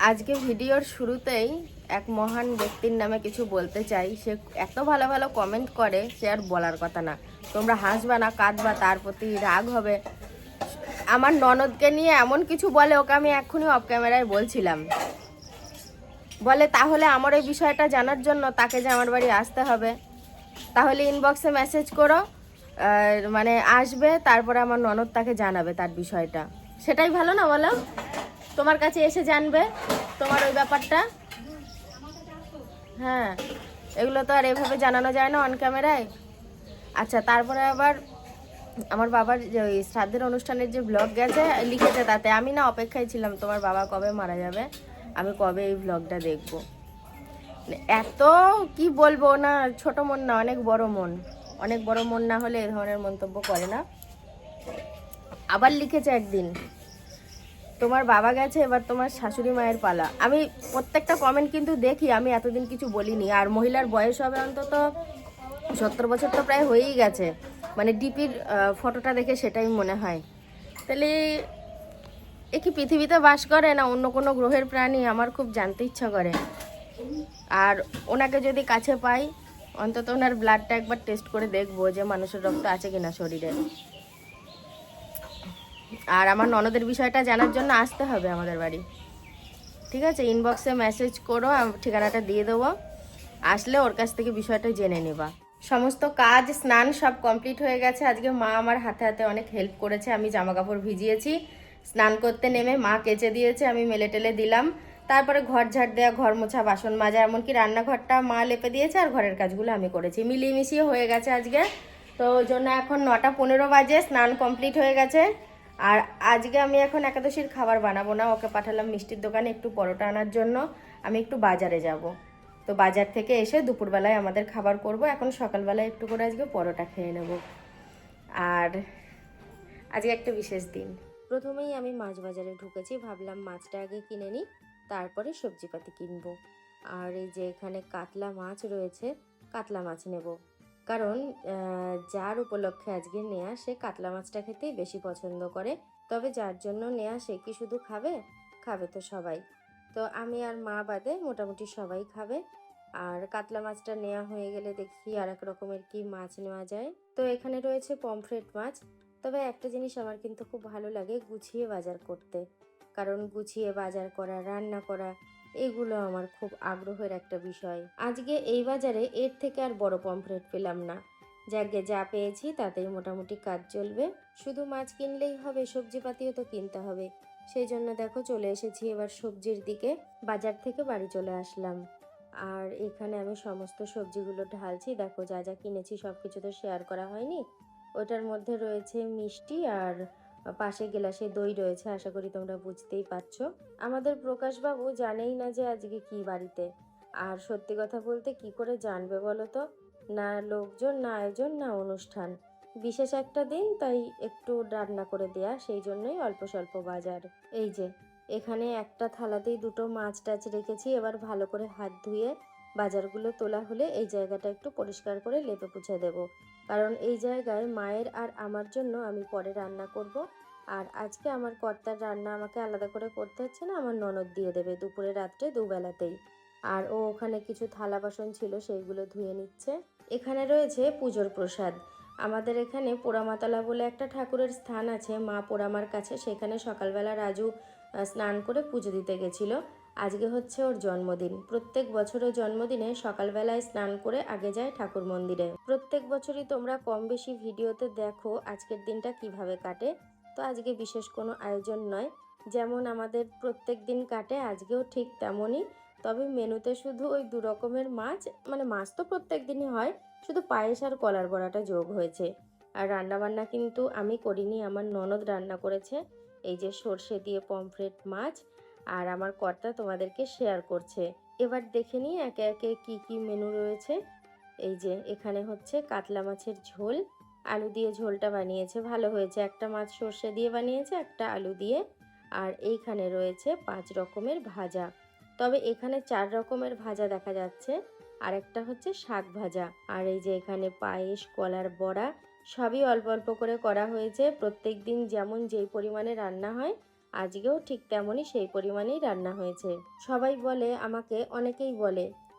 আজকে ভিডিওর শুরুতেই এক মহান ব্যক্তির নামে কিছু বলতে চাই। সে এত ভালো ভালো কমেন্ট করে, সে আর বলার কথা না। তোমরা হাসবা না কাঁদবা, তার প্রতি রাগ হবে। আমার ননদকে নিয়ে এমন কিছু বলে, ওকে আমি এক্ষুনি অফ ক্যামেরায় বলছিলাম। বলে তাহলে আমার ওই বিষয়টা জানার জন্য তাকে যে আমার বাড়ি আসতে হবে, তাহলে ইনবক্সে মেসেজ করো, মানে আসবে, তারপরে আমার ননদ তাকে জানাবে তার বিষয়টা। সেটাই ভালো না বলো? তোমার কাছে এসে জানবে তোমার ওই ব্যাপারটা। হ্যাঁ, এগুলো তো আর এভাবে জানানো যায় না অন ক্যামেরায়। আচ্ছা, তারপরে আবার আমার বাবার যে ওই শ্রাদ্ধের অনুষ্ঠানের যে ব্লগ গেছে লিখেছে, তাতে আমি না অপেক্ষায় ছিলাম তোমার বাবা কবে মারা যাবে, আমি কবে এই ব্লগটা দেখব। এত কি বলবো, না ছোট মন না, অনেক বড় মন। অনেক বড় মন না হলে এ ধরনের মন্তব্য করে না। আবার লিখেছে একদিন, তোমার বাবা গেছে, এবার তোমার শাশুড়ি মায়ের পালা। আমি প্রত্যেকটা কমেন্ট কিন্তু দেখি, আমি এতদিন কিছু বলিনি। আর মহিলার বয়স হবে অন্তত 70 বছর, তো প্রায় হয়েই গেছে। মানে ডিপির ফটোটা দেখে সেটাই মনে হয়। তাহলে এ কি পৃথিবীতে বাস করে না অন্য কোনো গ্রহের প্রাণী, আমার খুব জানতে ইচ্ছা করে। আর ওনাকে যদি কাছে পাই, অন্তত ওনার ব্লাডটা একবার টেস্ট করে দেখবো যে মানুষের রক্ত আছে কিনা শরীরে। আর আমার ননদের বিষয়টা জানার জন্য আসতে হবে আমাদের বাড়ি। ঠিক আছে, ইনবক্সে মেসেজ করো, ঠিকানাটা দিয়ে দেবো। আসলে ওর কাছ থেকে বিষয়টা জেনে নেবা। সমস্ত কাজ স্নান সব কমপ্লিট হয়ে গেছে। আজকে মা আমার হাতে হাতে অনেক হেল্প করেছে। আমি জামা কাপড় ভিজিয়েছি, স্নান করতে নেমে মা কেচে দিয়েছে, আমি মেলে টেলে দিলাম। তারপরে ঘর ঝাড় দেওয়া, ঘর মোছা, বাসন মাজা, এমনকি রান্নাঘরটা মা লেপে দিয়েছে, আর ঘরের কাজগুলো আমি করেছি। মিলিয়ে মিশিয়ে হয়ে গেছে আজকে। তো ওই জন্য এখন 9টা 15 বাজে, স্নান কমপ্লিট হয়ে গেছে। আর আজকে আমি এখন একাদশীর খাবার বানাবো না, ওকে পাঠালাম মিষ্টির দোকানে একটু পরোটা আনার জন্য। আমি একটু বাজারে যাব। তো বাজার থেকে এসে দুপুরবেলায় আমাদের খাবার করব। এখন সকালবেলায় একটু করে আজকে পরোটা খেয়ে নেব। আর আজকে একটা বিশেষ দিন। প্রথমেই আমি মাছ বাজারে ঢুকেছি, ভাবলাম মাছটা আগে কিনে নিই, তারপরে সবজিপাতি কিনবো। আর এই যে এখানে কাতলা মাছ রয়েছে, কাতলা মাছ নেব। কারণ যার উপলক্ষে আজকে নেয়া, সে কাতলা মাছটা খেতেই বেশি পছন্দ করে। তবে যার জন্য নেয়া সে কি শুধু খাবে? খাবে তো সবাই। তো আমি আর মা বাদে মোটামুটি সবাই খাবে। আর কাতলা মাছটা নেওয়া হয়ে গেলে দেখি আর এক রকমের কি মাছ নেওয়া যায়। তো এখানে রয়েছে পমফ্রেট মাছ। তবে একটা জিনিস আমার কিন্তু খুব ভালো লাগে, গুছিয়ে বাজার করতে। কারণ গুছিয়ে বাজার করা, রান্না করা, এগুলো আমার খুব আগ্রহের একটা বিষয়। আজকে এই বাজারে এর থেকে আর বড় পমফ্রেট পেলাম না। যাকে যা পেয়েছি তাতেই মোটামুটি কাজ চলবে। শুধু মাছ কিনলেই হবে, সবজিপাতিও তো কিনতে হবে। সেই জন্য দেখো চলে এসেছি এবার সবজির দিকে। বাজার থেকে বাড়ি চলে আসলাম। আর এখানে আমি সমস্ত সবজিগুলো ঢালছি। দেখো যা যা কিনেছি সব কিছু তো শেয়ার করা হয়নি। ওটার মধ্যে রয়েছে মিষ্টি, আর পাশে গ্লাসে দই রয়েছে। আশা করি তোমরা বুঝতেই পারছো। আমাদের প্রকাশবাবু জানেই না যে আজকে কি বাড়িতে। আর সত্যি কথা বলতে কি করে জানবে বলো তো? না লোকজন, না আয়োজন, না অনুষ্ঠান। বিশেষ একটা দিন, তাই একটু রান্না করে দেয়া, সেই জন্যই অল্প স্বল্প বাজার। এই যে এখানে একটা থালাতেই দুটো মাছ টাছ রেখেছি। এবার ভালো করে হাত ধুয়ে বাজারগুলো তোলা হলে এই জায়গাটা একটু পরিষ্কার করে লেপে পুছে দেব। কারণ এই জায়গায় মায়ের আর আমার জন্য আমি পরে রান্না করব। আর আজকে আমার কর্তার রান্না আমাকে আলাদা করে করতে হচ্ছে না, আমার ননদ দিয়ে দেবে দুপুরে রাত্রে দুবেলাতেই। আর ও ওখানে কিছু থালা বাসন ছিল, সেইগুলো ধুয়ে নিচ্ছে। এখানে রয়েছে পুজোর প্রসাদ। আমাদের এখানে পোড়ামাতলা বলে একটা ঠাকুরের স্থান আছে মা পোড়ামার কাছে। সেখানে সকালবেলা রাজু স্নান করে পুজো দিতে গেছিল। আজকে হচ্ছে ওর জন্মদিন। প্রত্যেক বছরের জন্মদিনে সকালবেলায় স্নান করে আগে যায় ঠাকুর মন্দিরে। প্রত্যেক বছরই তোমরা কম বেশি ভিডিওতে দেখো আজকের দিনটা কিভাবে কাটে। তো আজকে বিশেষ কোনো আয়োজন নয়, যেমন আমাদের প্রত্যেক দিন কাটে আজকেও ঠিক তেমনই। তবে মেনুতে শুধু ওই 2 রকমের মাছ, মানে মাছ তো প্রত্যেক দিনই হয়, শুধু পায়েস আর কলার বড়াটা যোগ হয়েছে। আর রান্নাবান্না কিন্তু আমি করিনি, আমার ননদ রান্না করেছে। এই যে সর্ষে দিয়ে পমফ্রেট মাছ, আর আমার কর্তা তোমাদেরকে শেয়ার করছে। এবার দেখে নিই একে একে কি কি মেনু রয়েছে। এই যে এখানে হচ্ছে কাতলা মাছের ঝোল, আলু দিয়ে ঝোলটা বানিয়েছে, ভালো হয়েছে। একটা মাছ সর্ষে দিয়ে বানিয়েছে, একটা আলু দিয়ে। আর এইখানে রয়েছে 5 রকমের ভাজা। তবে এখানে 4 রকমের ভাজা দেখা যাচ্ছে, আর একটা হচ্ছে শাক ভাজা। আর এই যে এখানে পায়েস, কলার বড়া, সবই অল্প অল্প করে করা হয়েছে। প্রত্যেক দিন যেমন যেই পরিমাণে রান্না হয় আজকেও ঠিক তেমনই সেই পরিমাণেই রান্না হয়েছে। সবাই বলে আমাকে, অনেকেই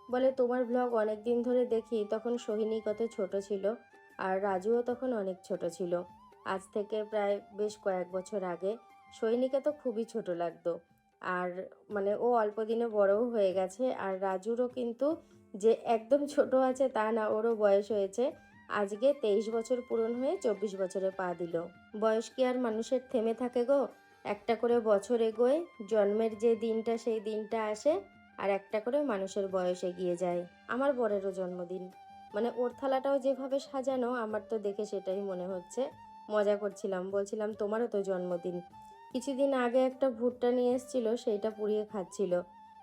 বলে তোমার ব্লগ অনেক দিন ধরে দেখি, তখন সোহিনী কত ছোট ছিল আর রাজুও তখন অনেক ছোট ছিল। আজ থেকে প্রায় বেশ কয়েক বছর আগে। সোহিনীকে তো খুবই ছোট লাগতো, আর মানে ও অল্প দিনে বড়ও হয়ে গেছে। আর রাজুরও কিন্তু যে একদম ছোট আছে তা না, ওরও বয়স হয়েছে। আজকে 23 বছর পূরণ হয়ে 24 বছরে পা দিল। বয়স কি আর মানুষের থেমে থাকে গো? একটা করে বছর এগোয়, জন্মের যে দিনটা সেই দিনটা আসে, আর একটা করে মানুষের বয়স এগিয়ে যায়। আমার বরেরও জন্মদিন, মানে ওর থালাটাও যেভাবে সাজানো, আমার তো দেখে সেটাই মনে হচ্ছে। মজা করছিলাম, বলছিলাম তোমারও তো জন্মদিন। কিছুদিন আগে একটা ভুট্টা নিয়ে এসেছিল, সেইটা পুড়িয়ে খাচ্ছিল,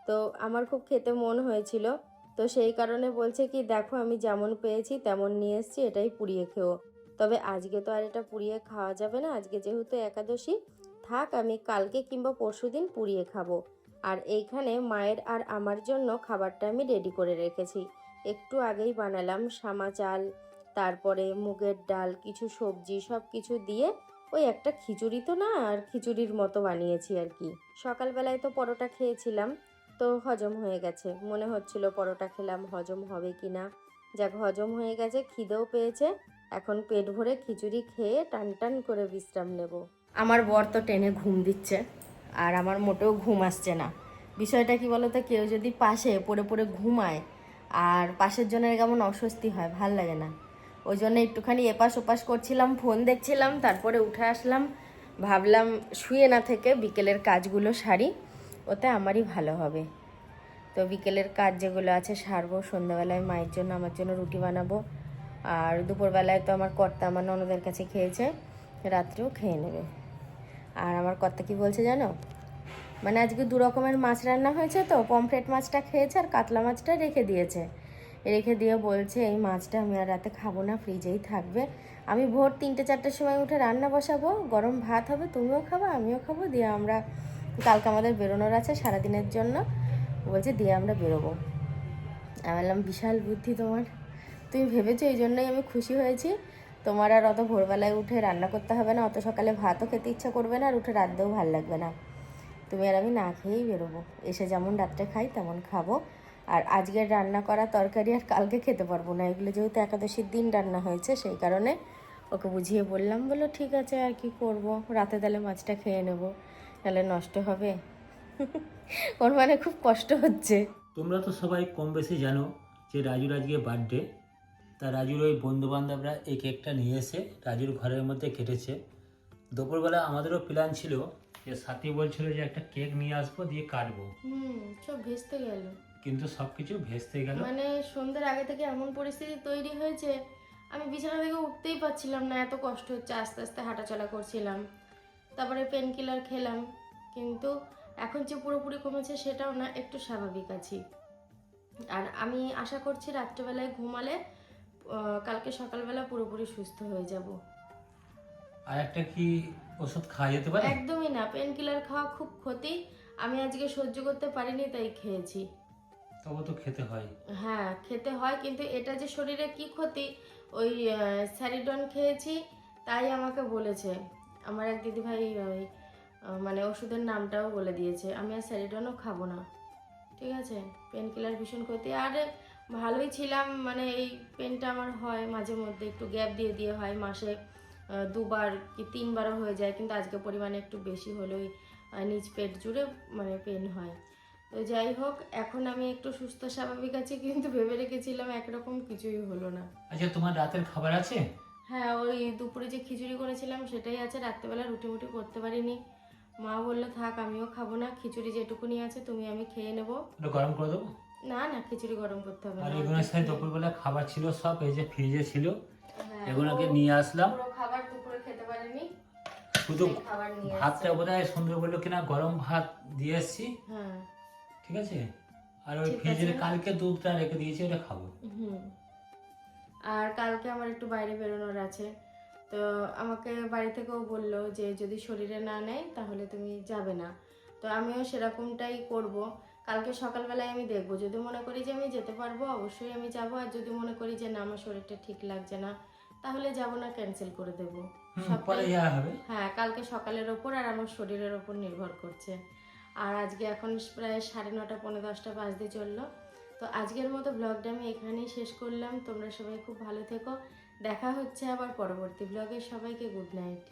তো আমার খুব খেতে মন হয়েছিল। তো সেই কারণে বলছে কি, দেখো আমি যেমন পেয়েছি তেমন নিয়ে এসেছি, এটাই পুড়িয়ে খেও। তবে আজকে তো আর এটা পুড়িয়ে খাওয়া যাবে না, আজকে যেহেতু একাদশী, থাক আমি কালকে কিংবা পরশুদিন পুড়িয়ে খাবো। আর এইখানে মায়ের আর আমার জন্য খাবারটা আমি রেডি করে রেখেছি। একটু আগেই বানালাম সামা চাল, তারপরে মুগের ডাল, কিছু সবজি, সব কিছু দিয়ে ওই একটা খিচুড়ি তো না, আর খিচুড়ির মতো বানিয়েছি আর কি। সকালবেলায় তো পরোটা খেয়েছিলাম, তো হজম হয়ে গেছে। মনে হচ্ছিল পরোটা খেলাম হজম হবে কি না, যাক হজম হয়ে গেছে, খিদেও পেয়েছে। এখন পেট ভরে খিচুড়ি খেয়ে টান টান করে বিশ্রাম নেব। আমার বর তো টেনে ঘুম দিচ্ছে, আর আমার মোটেও ঘুম আসছে না। বিষয়টা কি বলতো, কেউ যদি পাশে পড়ে পড়ে ঘুমায় আর পাশের জনের কেমন অস্বস্তি হয়, ভাল লাগে না। ওই জন্য একটুখানি এপাশ ওপাশ করছিলাম, ফোন দেখছিলাম, তারপরে উঠে আসলাম। ভাবলাম শুয়ে না থেকে বিকেলের কাজগুলো সারি, ওতে আমারই ভালো হবে। তো বিকেলের কাজ যেগুলো আছে সারবো। সন্ধ্যাবেলায় মায়ের জন্য আমার জন্য রুটি বানাবো, আর দুপুরবেলায় তো আমার কর্তা আমার ননদের কাছে খেয়েছে, রাত্রেও খেয়ে নেবে। আর আমার কর্তা কি বলছে জানো, মানে আজকে 2 রকমের মাছ রান্না হয়েছে, তো পমফ্রেট মাছটা খেয়েছে আর কাতলা মাছটা রেখে দিয়েছে। রেখে দিয়ে বলছে এই মাছটা আমি আর রাতে খাবো না, ফ্রিজেই থাকবে। আমি ভোর 3-4টের সময় উঠে রান্না বসাবো, গরম ভাত হবে, তুমিও খাবো আমিও খাবো, দিয়ে আমরা কালকে আমাদের বেরোনোর আছে সারাদিনের জন্য, বলছে দিয়ে আমরা বেরোবো। আমি বললাম বিশাল বুদ্ধি তোমার, তুমি ভেবেছো, এই জন্যই আমি খুশি হয়েছি। তোমার আর অত ভোরবেলায় উঠে রান্না করতে হবে না, অত সকালে ভাতও খেতে ইচ্ছা করবে না, আর উঠে রাঁধতেও ভালো লাগবে না। তুমি আর আমি না খেয়েই বেরোবো, এসে যেমন রাত্রে খাই তেমন খাবো। আর আজকের রান্না করা তরকারি আর কালকে খেতে পারবো না, এগুলো যেহেতু একাদশীর দিন রান্না হয়েছে, সেই কারণে ওকে বুঝিয়ে বললাম। বললো ঠিক আছে, আর কি করব, রাতে তাহলে মাছটা খেয়ে নেব, তাহলে নষ্ট হবে। ওর মানে খুব কষ্ট হচ্ছে। তোমরা তো সবাই কম বেশি জানো যে রাজুর আজকে বার্থডে। তা রাজুর ওই বন্ধুবান্ধবরা এই কেকটা নিয়ে এসে রাজুর ঘরের মধ্যে কেটেছে। দুপুরবেলা আমাদেরও প্ল্যান ছিল যে সাথী বলছিল যে একটা কেক নিয়ে আসবো, দিয়ে কাটবো, সব ভেস্তে গেল, কিন্তু সব কিছু ভেস্তে গেল। মানে সন্ধ্যের আগে থেকে এমন পরিস্থিতি তৈরি হয়েছে, আমি বিছানা থেকে উঠতেই পারছিলাম না, এত কষ্ট হচ্ছে। আস্তে আস্তে হাঁটাচলা করছিলাম, তারপরে পেন কিলার খেলাম, কিন্তু এখন যে পুরোপুরি কমেছে সেটাও না, একটু স্বাভাবিক আছি। আর আমি আশা করছি রাত্রেবেলায় ঘুমালে কালকে সকালবেলা পুরোপুরি সুস্থ হয়ে যাব। আর একটা কি ওষুধ খাওয়া যেতে পারে? একদমই না, পেন কিলার খাওয়া খুব ক্ষতি। আমি আজকে সহ্য করতে পারিনি, তাই খেয়েছি। তবু তো খেতে হয়। হ্যাঁ খেতে হয়, কিন্তু এটা যে শরীরে কি ক্ষতি, ওই স্যারিডন খেয়েছি, তাই আমাকে বলেছে আমার এক দিদিভাই, ওই মানে ওষুধের নামটাও বলে দিয়েছে। আমি আর স্যারিডনও খাবো না, ঠিক আছে। পেন কিলার ভীষণ ক্ষতি। আর ভালোই ছিলাম, মানে এই পেনটা আমার হয় মাঝে মধ্যে, একটু গ্যাপ দিয়ে দিয়ে হয়, মাসে 2বার কি 3বারও হয়ে যায়, কিন্তু আজকে পরিমাণে একটু বেশি হলেই নিচ পেট জুড়ে মানে পেন হয়। তো যাই হোক, এখন আমি একটু সুস্থ স্বাভাবিক আছি, কিন্তু ভেবে রেখেছিলাম একরকম কিছুই হলো না। আচ্ছা, তোমার রাতের খাবার আছে? হ্যাঁ, ওই দুপুরে যে খিচুড়ি করেছিলাম সেটাই আছে, রাত্রেবেলা রুটি মুটি করতে পারিনি। মা বললো থাক আমিও খাবো না, খিচুড়ি যেটুকুনি আছে তুমি আমি খেয়ে নেবো। ওটা গরম করে দেবো? না না, খিচুড়ি গরম করতে হবে আর না। এগুলোর সাথে দুপুরবেলা খাবার ছিল সব, এই যে ফ্রিজে ছিল, হ্যাঁ, এগুলোকে ও নিয়ে আসলাম। পুরো খাবার দুপুরে খেতে পারিনি, শুধু সেই খাবার নিয়ে ভাতটা বোধহয় সুন্দর বললো কিনা গরম ভাত দিয়ে এসছি। হ্যাঁ ঠিক আছে। আর ওই ঠিক ফ্রিজের আছে। কালকে দুধটা রেখে দিয়েছি, ওটা খাবো। হুম। আর কালকে আমার একটু বাইরে বেরোনোর আছে, তো আমাকে বাড়ি থেকেও বললো যে যদি শরীরে না নেয় তাহলে তুমি যাবে না। তো আমিও সেরকমটাই করব। কালকে সকালবেলায় আমি দেখবো, যদি মনে করি যে আমি যেতে পারবো অবশ্যই আমি যাব, আর যদি মনে করি যে না আমার শরীরটা ঠিক লাগছে না তাহলে যাব না, ক্যান্সেল করে দেবো। পরে যাওয়া হবে। হ্যাঁ, কালকে সকালের ওপর আর আমার শরীরের ওপর নির্ভর করছে। আর আজকে এখন প্রায় 9:30 পৌনে 10টা বাজতে চললো। তো আজকের মতো ব্লগটা আমি এখানেই শেষ করলাম। তোমরা সবাই খুব ভালো থেকো, দেখা হচ্ছে আবার পরবর্তী ব্লগে। সবাইকে গুড নাইট।